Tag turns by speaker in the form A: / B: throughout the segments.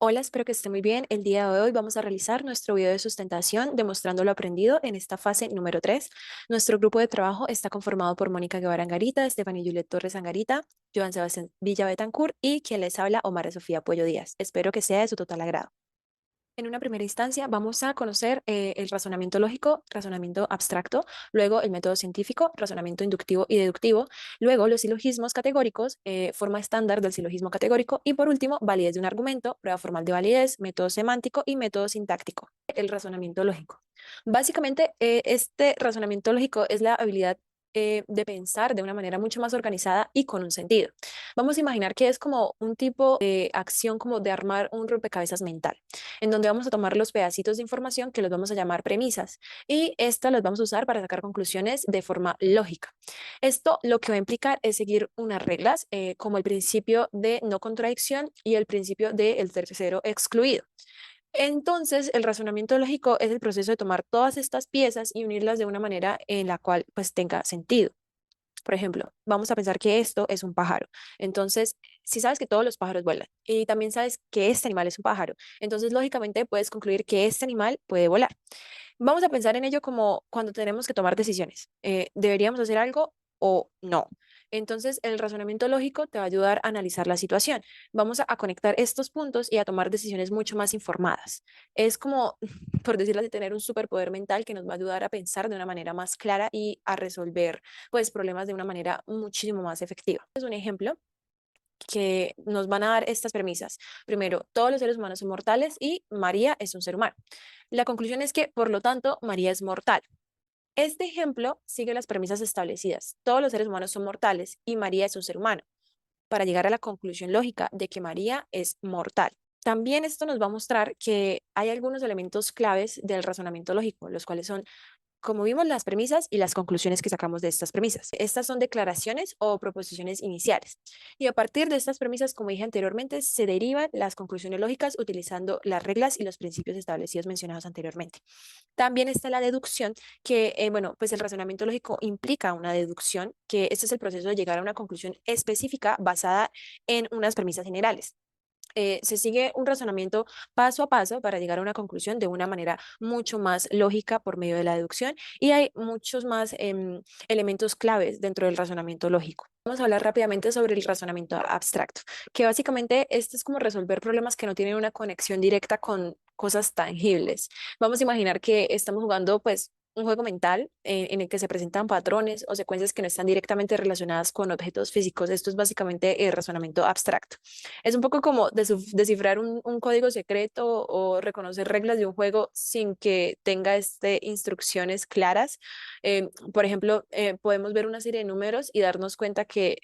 A: Hola, espero que esté muy bien. El día de hoy vamos a realizar nuestro video de sustentación demostrando lo aprendido en esta fase número 3. Nuestro grupo de trabajo está conformado por Mónica Guevara Angarita, Estefanía Juliet Torres Angarita, Joan Sebastián Villa Betancourt y quien les habla, Omar Sofía Puello Díaz. Espero que sea de su total agrado. En una primera instancia vamos a conocer el razonamiento lógico, razonamiento abstracto, luego el método científico, razonamiento inductivo y deductivo, luego los silogismos categóricos, forma estándar del silogismo categórico y por último validez de un argumento, prueba formal de validez, método semántico y método sintáctico. El razonamiento lógico. Básicamente, este razonamiento lógico es la habilidad de pensar de una manera mucho más organizada y con un sentido. Vamos a imaginar que es como un tipo de acción como de armar un rompecabezas mental en donde vamos a tomar los pedacitos de información que los vamos a llamar premisas y estas las vamos a usar para sacar conclusiones de forma lógica. Esto lo que va a implicar es seguir unas reglas como el principio de no contradicción y el principio del tercero excluido. Entonces, el razonamiento lógico es el proceso de tomar todas estas piezas y unirlas de una manera en la cual pues tenga sentido. Por ejemplo, vamos a pensar que esto es un pájaro. Entonces, si sabes que todos los pájaros vuelan y también sabes que este animal es un pájaro, entonces lógicamente puedes concluir que este animal puede volar. Vamos a pensar en ello como cuando tenemos que tomar decisiones. ¿Deberíamos hacer algo o no? Entonces, el razonamiento lógico te va a ayudar a analizar la situación. Vamos a conectar estos puntos y a tomar decisiones mucho más informadas. Es como, por decirlo así, tener un superpoder mental que nos va a ayudar a pensar de una manera más clara y a resolver pues problemas de una manera muchísimo más efectiva. Es un ejemplo que nos van a dar estas premisas. Primero, todos los seres humanos son mortales y María es un ser humano. La conclusión es que, por lo tanto, María es mortal. Este ejemplo sigue las premisas establecidas. Todos los seres humanos son mortales y María es un ser humano, para llegar a la conclusión lógica de que María es mortal. También esto nos va a mostrar que hay algunos elementos claves del razonamiento lógico, los cuales son, como vimos, las premisas y las conclusiones que sacamos de estas premisas. Estas son declaraciones o proposiciones iniciales. Y a partir de estas premisas, como dije anteriormente, se derivan las conclusiones lógicas utilizando las reglas y los principios establecidos mencionados anteriormente. También está la deducción, que, bueno, pues el razonamiento lógico implica una deducción, que este es el proceso de llegar a una conclusión específica basada en unas premisas generales. Se sigue un razonamiento paso a paso para llegar a una conclusión de una manera mucho más lógica por medio de la deducción y hay muchos más elementos claves dentro del razonamiento lógico. Vamos a hablar rápidamente sobre el razonamiento abstracto, que básicamente este es como resolver problemas que no tienen una conexión directa con cosas tangibles. Vamos a imaginar que estamos jugando pues un juego mental en el que se presentan patrones o secuencias que no están directamente relacionadas con objetos físicos. Esto es básicamente el razonamiento abstracto. Es un poco como descifrar un código secreto o reconocer reglas de un juego sin que tenga instrucciones claras. Por ejemplo, podemos ver una serie de números y darnos cuenta que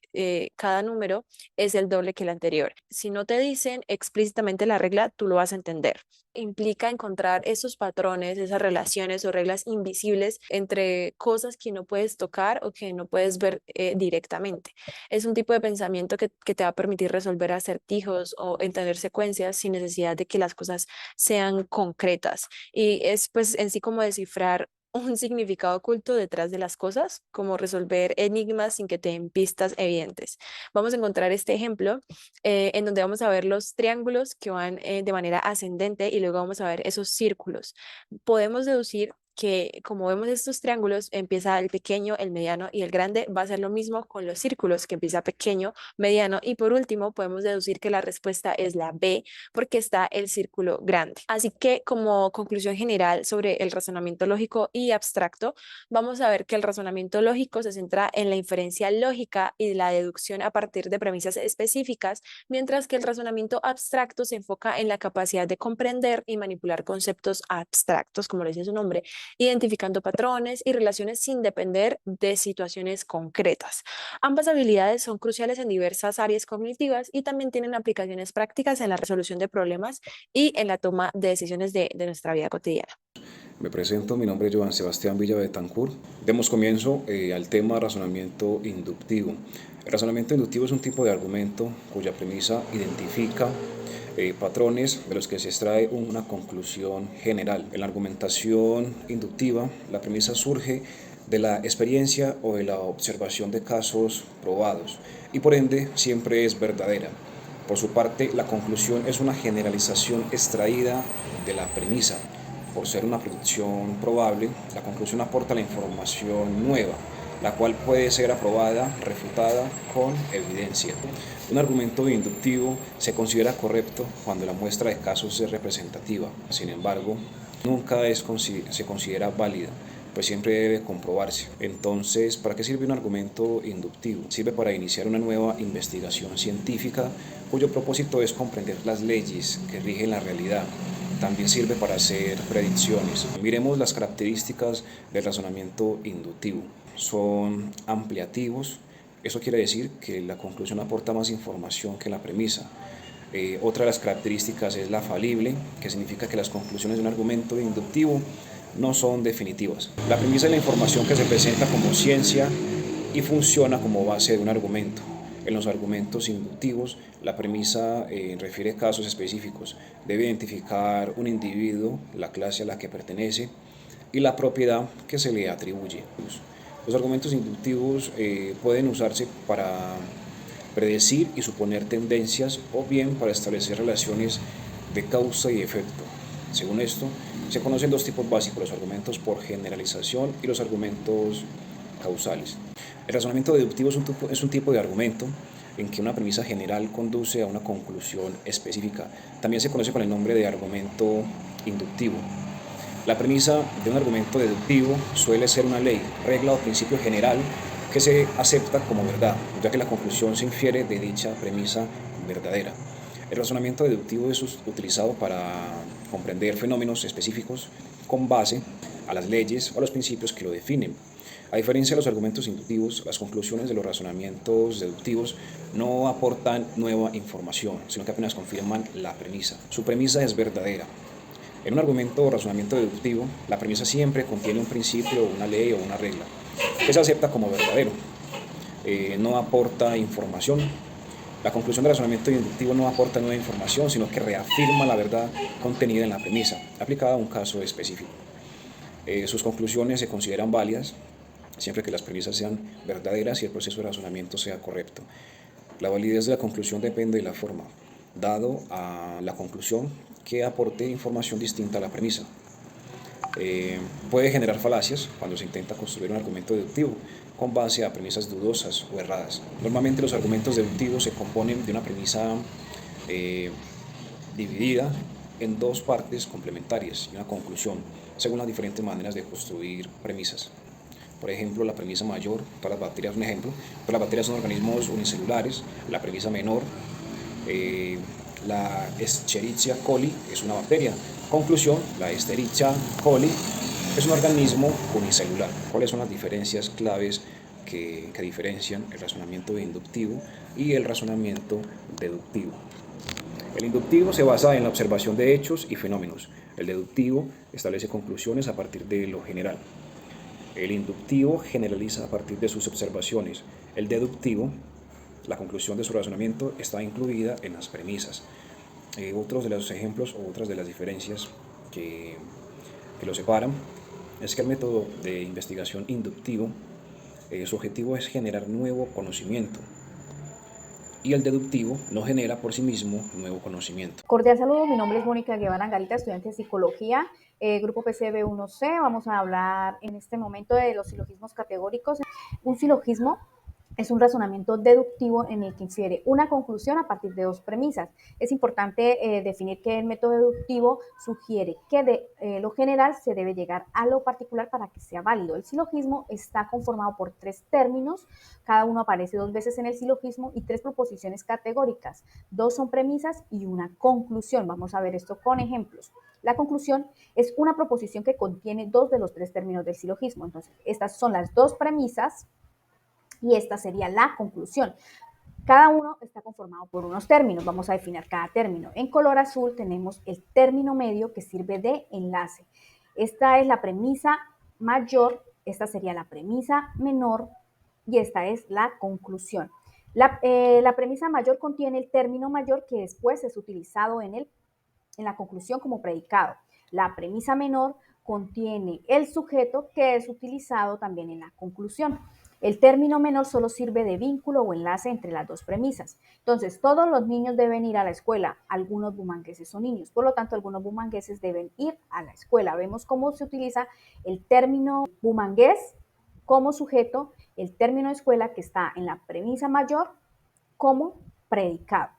A: cada número es el doble que el anterior. Si no te dicen explícitamente la regla, tú lo vas a entender. Implica encontrar esos patrones, esas relaciones o reglas invisibles entre cosas que no puedes tocar o que no puedes ver directamente. Es un tipo de pensamiento que te va a permitir resolver acertijos o entender secuencias sin necesidad de que las cosas sean concretas. Y es pues en sí como descifrar un significado oculto detrás de las cosas, como resolver enigmas sin que te den pistas evidentes. Vamos a encontrar este ejemplo en donde vamos a ver los triángulos que van de manera ascendente y luego vamos a ver esos círculos. Podemos deducir que como vemos estos triángulos, empieza el pequeño, el mediano y el grande, va a ser lo mismo con los círculos, que empieza pequeño, mediano y por último podemos deducir que la respuesta es la B porque está el círculo grande. Así que como conclusión general sobre el razonamiento lógico y abstracto, vamos a ver que el razonamiento lógico se centra en la inferencia lógica y la deducción a partir de premisas específicas, mientras que el razonamiento abstracto se enfoca en la capacidad de comprender y manipular conceptos abstractos, como lo dice su nombre, identificando patrones y relaciones sin depender de situaciones concretas. Ambas habilidades son cruciales en diversas áreas cognitivas y también tienen aplicaciones prácticas en la resolución de problemas y en la toma de decisiones de nuestra vida cotidiana.
B: Me presento, mi nombre es Joan Sebastián Villa Betancourt. Demos comienzo al tema razonamiento inductivo. El razonamiento inductivo es un tipo de argumento cuya premisa identifica patrones de los que se extrae una conclusión general. En la argumentación inductiva, la premisa surge de la experiencia o de la observación de casos probados y por ende siempre es verdadera. Por su parte, la conclusión es una generalización extraída de la premisa. Por ser una predicción probable, la conclusión aporta la información nueva, la cual puede ser aprobada, refutada con evidencia. Un argumento inductivo se considera correcto cuando la muestra de casos es representativa. Sin embargo, nunca se considera válida, pues siempre debe comprobarse. Entonces, ¿para qué sirve un argumento inductivo? Sirve para iniciar una nueva investigación científica cuyo propósito es comprender las leyes que rigen la realidad. También sirve para hacer predicciones. Miremos las características del razonamiento inductivo. Son ampliativos, eso quiere decir que la conclusión aporta más información que la premisa. Otra de las características es la falible, que significa que las conclusiones de un argumento inductivo no son definitivas. La premisa es la información que se presenta como ciencia y funciona como base de un argumento. En los argumentos inductivos, la premisa refiere casos específicos. Debe identificar un individuo, la clase a la que pertenece y la propiedad que se le atribuye. Los argumentos inductivos pueden usarse para predecir y suponer tendencias o bien para establecer relaciones de causa y efecto. Según esto, se conocen dos tipos básicos, los argumentos por generalización y los argumentos causales. El razonamiento deductivo es un tipo de argumento en que una premisa general conduce a una conclusión específica. También se conoce con el nombre de argumento inductivo. La premisa de un argumento deductivo suele ser una ley, regla o principio general que se acepta como verdad, ya que la conclusión se infiere de dicha premisa verdadera. El razonamiento deductivo es utilizado para comprender fenómenos específicos con base a las leyes o a los principios que lo definen. A diferencia de los argumentos inductivos, las conclusiones de los razonamientos deductivos no aportan nueva información, sino que apenas confirman la premisa. Su premisa es verdadera. En un argumento o razonamiento deductivo, la premisa siempre contiene un principio, una ley o una regla, que se acepta como verdadero. No aporta información. La conclusión del razonamiento inductivo no aporta nueva información, sino que reafirma la verdad contenida en la premisa, aplicada a un caso específico. Sus conclusiones se consideran válidas siempre que las premisas sean verdaderas y el proceso de razonamiento sea correcto. La validez de la conclusión depende de la forma, dado a la conclusión que aporte información distinta a la premisa. Puede generar falacias cuando se intenta construir un argumento deductivo con base a premisas dudosas o erradas. Normalmente los argumentos deductivos se componen de una premisa dividida en dos partes complementarias y una conclusión, según las diferentes maneras de construir premisas. Por ejemplo, la premisa mayor, para las bacterias, un ejemplo, pues las bacterias son organismos unicelulares. La premisa menor, la Escherichia coli es una bacteria. Conclusión, la Escherichia coli es un organismo unicelular. ¿Cuáles son las diferencias claves que diferencian el razonamiento inductivo y el razonamiento deductivo? El inductivo se basa en la observación de hechos y fenómenos. El deductivo establece conclusiones a partir de lo general. El inductivo generaliza a partir de sus observaciones. El deductivo, la conclusión de su razonamiento, está incluida en las premisas. Otros de los ejemplos o otras de las diferencias que lo separan es que el método de investigación inductivo, su objetivo es generar nuevo conocimiento, y el deductivo no genera por sí mismo nuevo conocimiento.
C: Cordial saludo, mi nombre es Mónica Guevara Angarita, estudiante de Psicología, Grupo PCB1C. Vamos a hablar en este momento de los silogismos categóricos. Un silogismo es un razonamiento deductivo en el que infiere una conclusión a partir de dos premisas. Es importante definir que el método deductivo sugiere que de lo general se debe llegar a lo particular para que sea válido. El silogismo está conformado por tres términos, cada uno aparece dos veces en el silogismo, y tres proposiciones categóricas. Dos son premisas y una conclusión. Vamos a ver esto con ejemplos. La conclusión es una proposición que contiene dos de los tres términos del silogismo. Entonces, estas son las dos premisas y esta sería la conclusión. Cada uno está conformado por unos términos. Vamos a definir cada término. En color azul tenemos el término medio que sirve de enlace. Esta es la premisa mayor, esta sería la premisa menor y esta es la conclusión. La premisa mayor contiene el término mayor que después es utilizado en la conclusión como predicado. La premisa menor contiene el sujeto que es utilizado también en la conclusión. El término menor solo sirve de vínculo o enlace entre las dos premisas. Entonces, todos los niños deben ir a la escuela. Algunos bumangueses son niños, por lo tanto, algunos bumangueses deben ir a la escuela. Vemos cómo se utiliza el término bumangués como sujeto, el término escuela que está en la premisa mayor como predicado.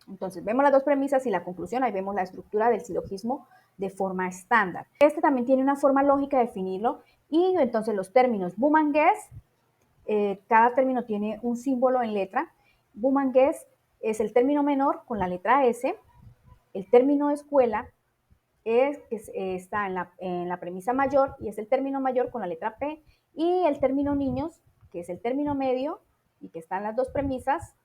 C: Entonces, vemos las dos premisas y la conclusión. Ahí vemos la estructura del silogismo de forma estándar. Este también tiene una forma lógica de definirlo. Y entonces los términos bumangués, cada término tiene un símbolo en letra. Bumangués es el término menor con la letra S. El término escuela está en la premisa mayor y es el término mayor con la letra P. Y el término niños, que es el término medio y que está en las dos premisas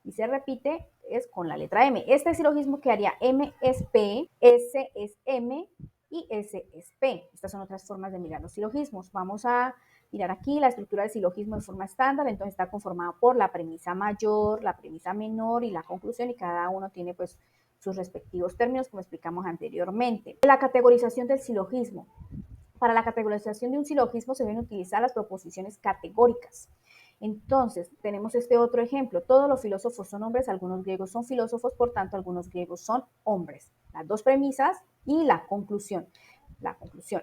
C: y se repite, es con la letra M. Este silogismo quedaría M es P, S es M y S es P. Estas son otras formas de mirar los silogismos. Vamos a mirar aquí la estructura del silogismo de forma estándar. Entonces está conformado por la premisa mayor, la premisa menor y la conclusión, y cada uno tiene pues sus respectivos términos, como explicamos anteriormente. La categorización del silogismo. Para la categorización de un silogismo se deben utilizar las proposiciones categóricas. Entonces, tenemos este otro ejemplo. Todos los filósofos son hombres, algunos griegos son filósofos, por tanto, algunos griegos son hombres. Las dos premisas y la conclusión. La conclusión.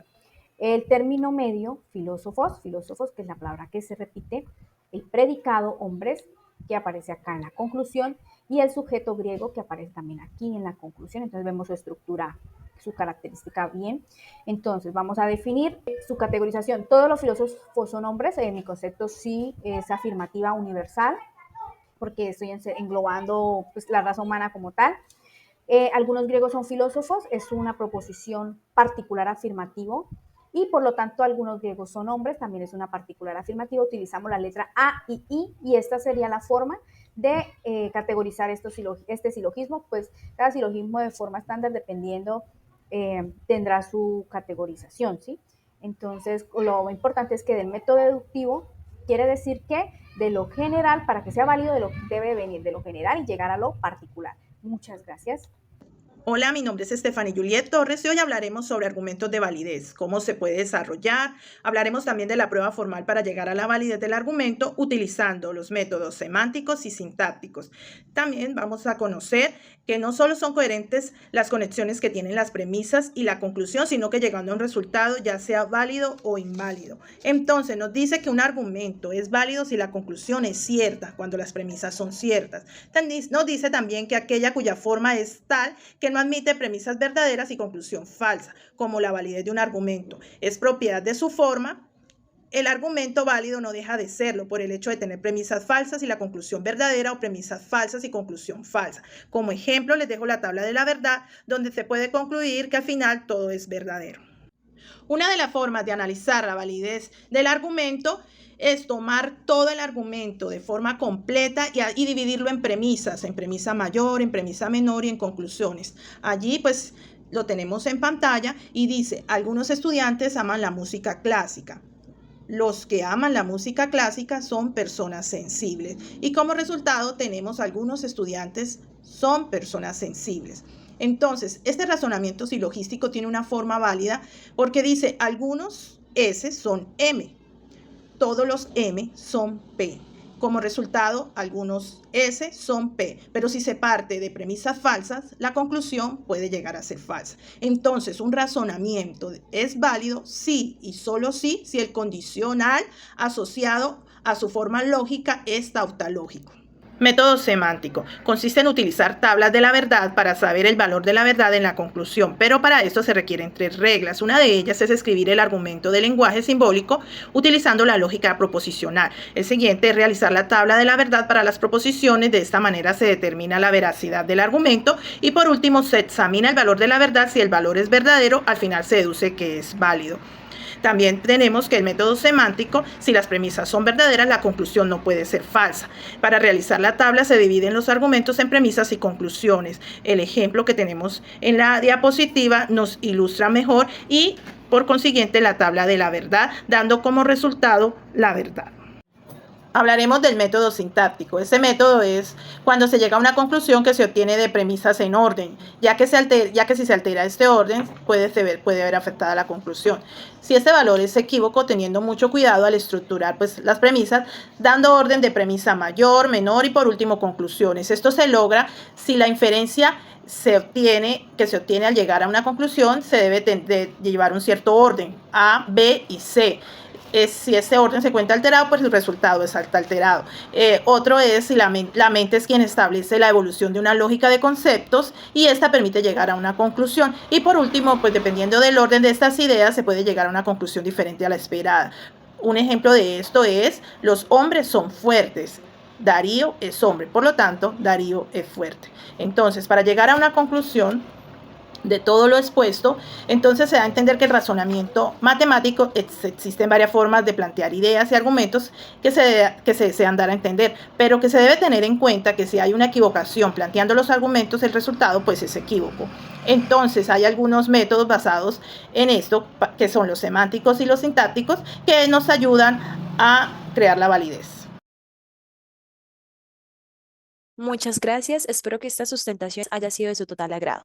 C: El término medio, filósofos, que es la palabra que se repite. El predicado, hombres, que aparece acá en la conclusión. Y el sujeto griego, que aparece también aquí en la conclusión. Entonces, vemos su estructura, su característica bien. Entonces, vamos a definir su categorización. Todos los filósofos son hombres. Mi concepto sí es afirmativa universal, porque estoy englobando pues, la raza humana como tal. Algunos griegos son filósofos, es una proposición particular afirmativo. Y por lo tanto, algunos griegos son hombres, también es una particular afirmativa. Utilizamos la letra A y I, y esta sería la forma de categorizar este silogismo. Pues cada silogismo de forma estándar, dependiendo, tendrá su categorización, ¿sí? Entonces, lo importante es que del método deductivo quiere decir que de lo general, para que sea válido, debe venir de lo general y llegar a lo particular. Muchas gracias.
D: Hola, mi nombre es Stephanie Juliet Torres y hoy hablaremos sobre argumentos de validez, cómo se puede desarrollar. Hablaremos también de la prueba formal para llegar a la validez del argumento utilizando los métodos semánticos y sintácticos. También vamos a conocer que no solo son coherentes las conexiones que tienen las premisas y la conclusión, sino que llegando a un resultado ya sea válido o inválido. Entonces nos dice que un argumento es válido si la conclusión es cierta, cuando las premisas son ciertas. Nos dice también que aquella cuya forma es tal que no admite premisas verdaderas y conclusión falsa, como la validez de un argumento es propiedad de su forma. El argumento válido no deja de serlo por el hecho de tener premisas falsas y la conclusión verdadera, o premisas falsas y conclusión falsa. Como ejemplo, les dejo la tabla de la verdad, donde se puede concluir que al final todo es verdadero. Una de las formas de analizar la validez del argumento es tomar todo el argumento de forma completa y dividirlo en premisa mayor, en premisa menor y en conclusiones. Allí pues lo tenemos en pantalla y dice: algunos estudiantes aman la música clásica. Los que aman la música clásica son personas sensibles, y como resultado tenemos algunos estudiantes son personas sensibles. Entonces, este razonamiento silogístico tiene una forma válida porque dice: algunos S son M, todos los M son P. Como resultado, algunos S son P, pero si se parte de premisas falsas, la conclusión puede llegar a ser falsa. Entonces, un razonamiento es válido sí y solo sí si el condicional asociado a su forma lógica es tautológico. Método semántico. Consiste en utilizar tablas de la verdad para saber el valor de la verdad en la conclusión, pero para esto se requieren 3 reglas. Una de ellas es escribir el argumento de lenguaje simbólico utilizando la lógica proposicional. El siguiente es realizar la tabla de la verdad para las proposiciones. De esta manera se determina la veracidad del argumento. Y por último, se examina el valor de la verdad. Si el valor es verdadero, al final se deduce que es válido. También tenemos que el método semántico, si las premisas son verdaderas, la conclusión no puede ser falsa. Para realizar la tabla se dividen los argumentos en premisas y conclusiones. El ejemplo que tenemos en la diapositiva nos ilustra mejor y por consiguiente la tabla de la verdad, dando como resultado la verdad. Hablaremos del método sintáctico. Ese método es cuando se llega a una conclusión que se obtiene de premisas en orden, ya que si se altera este orden puede ver afectada la conclusión. Si este valor es equívoco, teniendo mucho cuidado al estructurar pues, las premisas, dando orden de premisa mayor, menor y por último conclusiones. Esto se logra si la inferencia que se obtiene al llegar a una conclusión se debe de llevar un cierto orden, A, B y C. Si ese orden se encuentra alterado, pues el resultado es alterado. Otro es si la mente es quien establece la evolución de una lógica de conceptos y esta permite llegar a una conclusión. Y por último, pues dependiendo del orden de estas ideas, se puede llegar a una conclusión diferente a la esperada. Un ejemplo de esto es: los hombres son fuertes. Darío es hombre, por lo tanto, Darío es fuerte. Entonces, para llegar a una conclusión de todo lo expuesto, entonces se da a entender que el razonamiento matemático existen varias formas de plantear ideas y argumentos que se desean dar a entender, pero que se debe tener en cuenta que si hay una equivocación planteando los argumentos, el resultado pues es equívoco. Entonces hay algunos métodos basados en esto, que son los semánticos y los sintácticos, que nos ayudan a crear la validez.
A: Muchas gracias. Espero que esta sustentación haya sido de su total agrado.